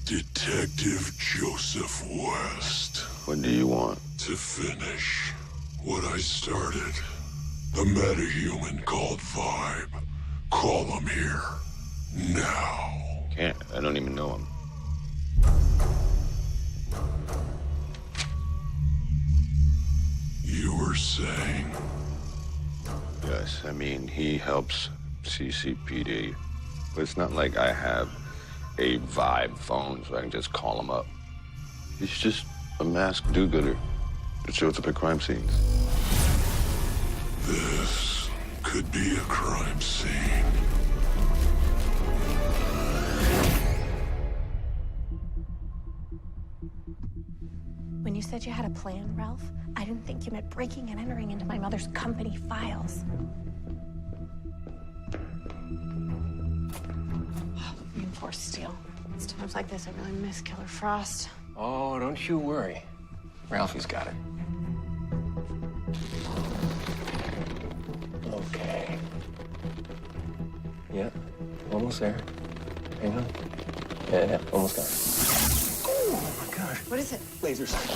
Detective Joseph West. What do you want? To finish what I started. The metahuman called Vibe. Call him here. Now. Can't. I don't even know him. You were saying? Yes, I mean, he helps CCPD. But it's not like I have a Vibe phone so I can just call him up. He's just a masked do-gooder that shows up at crime scenes. This could be a crime scene. When you said you had a plan, Ralph, I didn't think you meant breaking and entering into my mother's company files. Reinforced steel. It's times like this I really miss Killer Frost. Oh, don't you worry. Ralphie's got it. Okay. Yeah, almost there. Hang on. Yeah, almost got it. Oh, my gosh. What is it? Laser sight.